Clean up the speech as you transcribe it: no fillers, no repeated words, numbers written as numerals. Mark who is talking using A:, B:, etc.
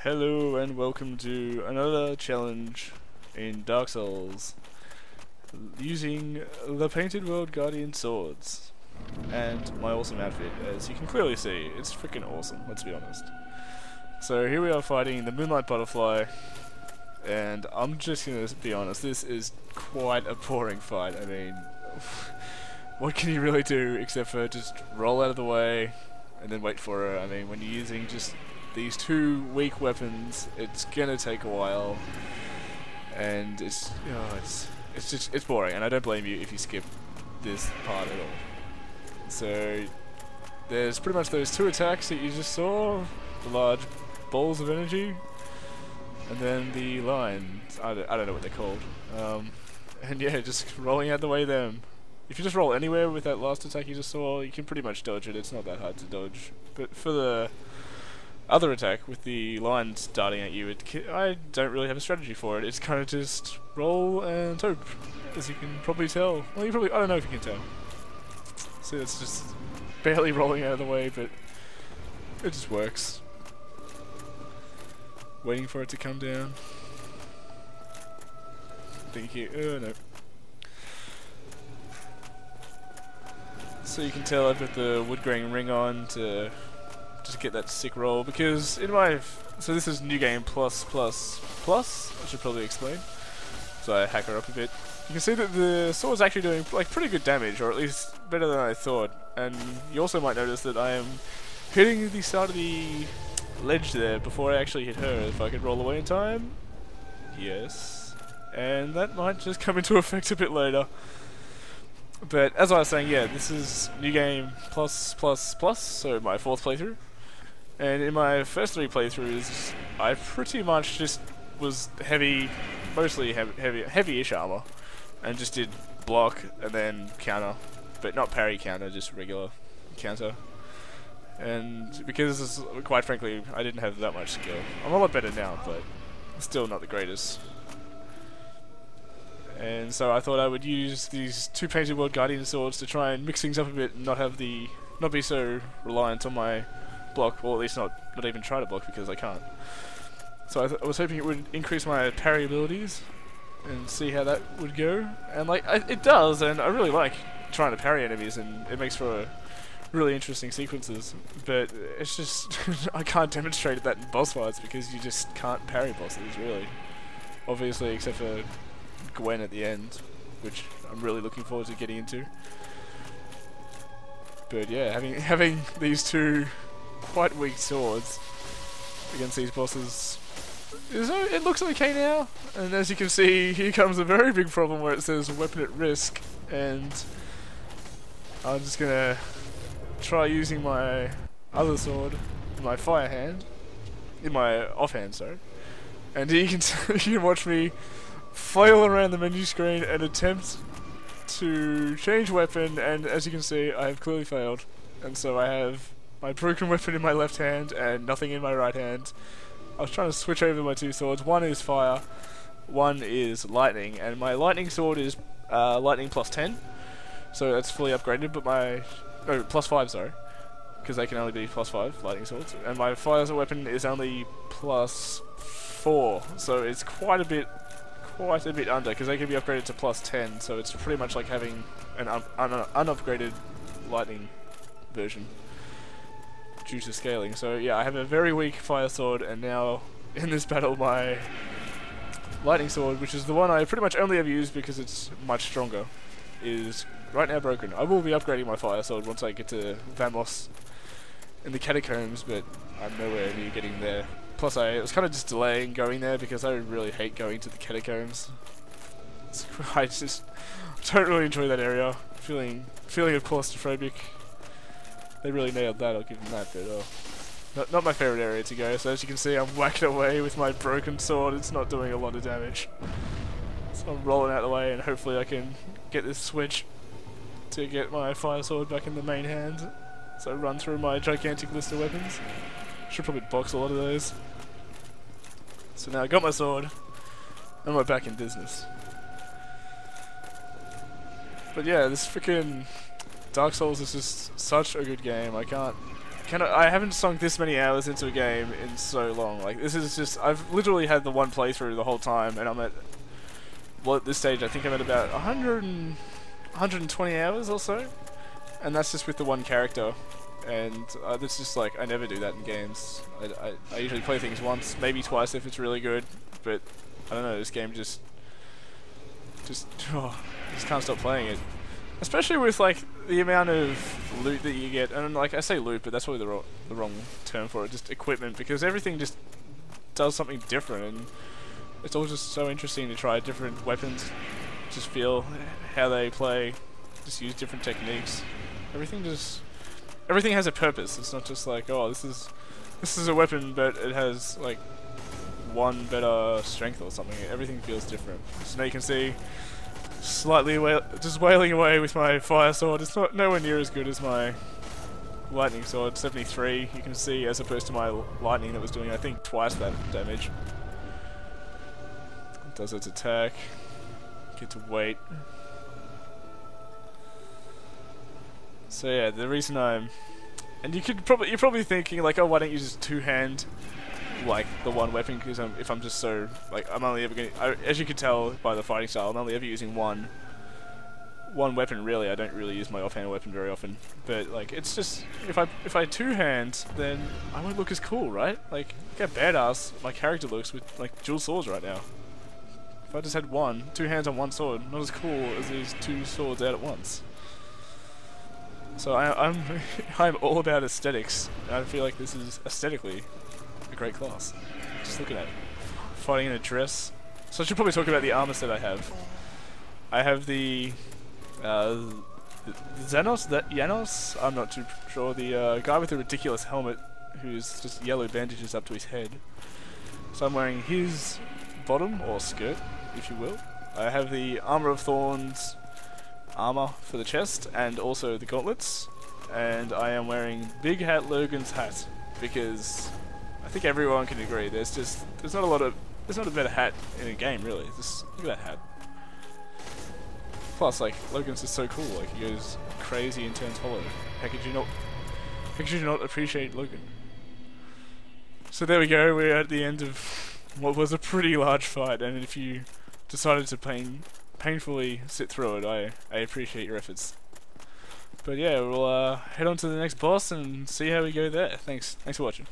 A: Hello and welcome to another challenge in Dark Souls using the Painted World Guardian swords and my awesome outfit. As you can clearly see, it's freaking awesome, let's be honest. So here we are fighting the Moonlight Butterfly, and I'm just gonna be honest, this is quite a boring fight. I mean, what can you really do except for just roll out of the way and then wait for her? I mean, when you're using just these two weak weapons, it's gonna take a while, and it's boring, and I don't blame you if you skip this part at all. So there's pretty much those two attacks that you just saw, the large balls of energy, and then the lines. I don't know what they're called. And yeah, just rolling out the way them. If you just roll anywhere with that last attack you just saw, you can pretty much dodge it. It's not that hard to dodge. But for the other attack with the lines darting at you, I don't really have a strategy for it. It's kind of just roll and hope, as you can probably tell. Well, I don't know if you can tell. So it's just barely rolling out of the way, but it just works. Waiting for it to come down. Thank you. No. So you can tell I've got the wood grain ring on to just get that sick roll, because in my so this is new game plus, I should probably explain. So I hack her up a bit. You can see that the sword's actually doing like pretty good damage, or at least better than I thought. And you also might notice that I am hitting the start of the ledge there before I actually hit her. If I could roll away in time, yes, and that might just come into effect a bit later. But as I was saying, yeah, this is new game plus, so my fourth playthrough. And in my first three playthroughs, I pretty much just was mostly heavy-ish armor, and just did block and then counter, but not parry counter, just regular counter. And because, quite frankly, I didn't have that much skill. I'm a lot better now, but still not the greatest. And so I thought I would use these two Painted World Guardian swords to try and mix things up a bit and not be so reliant on my block, or at least not even try to block, because I can't. So I was hoping it would increase my parry abilities and see how that would go. And like it does, and I really like trying to parry enemies, and it makes for really interesting sequences. But it's just I can't demonstrate that in boss fights, because you just can't parry bosses really. Obviously, except for Gwen at the end, which I'm really looking forward to getting into. But yeah, having these two quite weak swords against these bosses, it looks okay now. And as you can see, here comes a very big problem where it says weapon at risk, and I'm just gonna try using my other sword, my fire hand, in my offhand, sorry. And here you can watch me flail around the menu screen and attempt to change weapon, and as you can see, I have clearly failed. And so I have my broken weapon in my left hand and nothing in my right hand. I was trying to switch over my two swords. One is fire, one is lightning, and my lightning sword is lightning plus 10, so that's fully upgraded, but plus 5, sorry, because they can only be plus 5 lightning swords, and my fire weapon is only plus 4, so it's quite a bit under, because they can be upgraded to plus 10, so it's pretty much like having an unupgraded lightning version due to scaling. So yeah, I have a very weak fire sword, and now in this battle my lightning sword, which is the one I pretty much only ever use because it's much stronger, is right now broken. I will be upgrading my fire sword once I get to Vamos in the catacombs, but I'm nowhere near getting there. Plus I was kind of just delaying going there because I really hate going to the catacombs. I just don't really enjoy that area. Feeling of claustrophobic. They really nailed that, I'll give them that, but not my favourite area to go. So as you can see, I'm whacking away with my broken sword. It's not doing a lot of damage. So I'm rolling out of the way, and hopefully I can get this switch to get my fire sword back in the main hand. So I run through my gigantic list of weapons. Should probably box a lot of those. So now I got my sword, and we're back in business. But yeah, this freaking Dark Souls is just such a good game. I can't I haven't sunk this many hours into a game in so long. Like, this is just, I've literally had the one playthrough the whole time, and I'm at, well, at this stage I think I'm at about 120 hours or so, and that's just with the one character. And it's just like, I never do that in games. I usually play things once, maybe twice if it's really good, but I don't know, this game just can't stop playing it. Especially with like the amount of loot that you get, and like I say loot, but that's probably the wrong term for it, just equipment, because everything just does something different, and it's all just so interesting to try different weapons, just feel how they play, just use different techniques. Everything has a purpose. It's not just like, oh, this is a weapon, but it has like one better strength or something. Everything feels different. So now you can see, slightly just wailing away with my fire sword. It's not nowhere near as good as my lightning sword, 73. You can see, as opposed to my lightning that was doing, I think, twice that damage. It does its attack. Get to wait. So yeah, the reason and you're probably thinking like, oh, why don't you just two-hand like the one weapon? Because if I'm just so like, I'm only ever as you can tell by the fighting style, I'm only ever using one weapon really. I don't really use my offhand weapon very often. But like, it's just, if I two-hand, then I won't look as cool, right? Like, look how badass my character looks with like dual swords right now. If I just had two hands on one sword, not as cool as these two swords out at once. So I'm all about aesthetics. I feel like this is aesthetically a great class. Just look at it. Fighting in a dress. So I should probably talk about the armor set I have. I have the Janos? I'm not too sure. The guy with the ridiculous helmet, who's just yellow bandages up to his head. So I'm wearing his bottom, or skirt, if you will. I have the Armor of Thorns armor for the chest, and also the gauntlets. And I am wearing Big Hat Logan's hat, because I think everyone can agree there's not a better hat in a game really. Just look at that hat. Plus, like, Logan's just so cool. Like, he goes crazy and turns hollow. How could you not appreciate Logan? So there we go. We're at the end of what was a pretty large fight, and if you decided to painfully sit through it, I appreciate your efforts. But yeah, we'll head on to the next boss and see how we go there. Thanks for watching.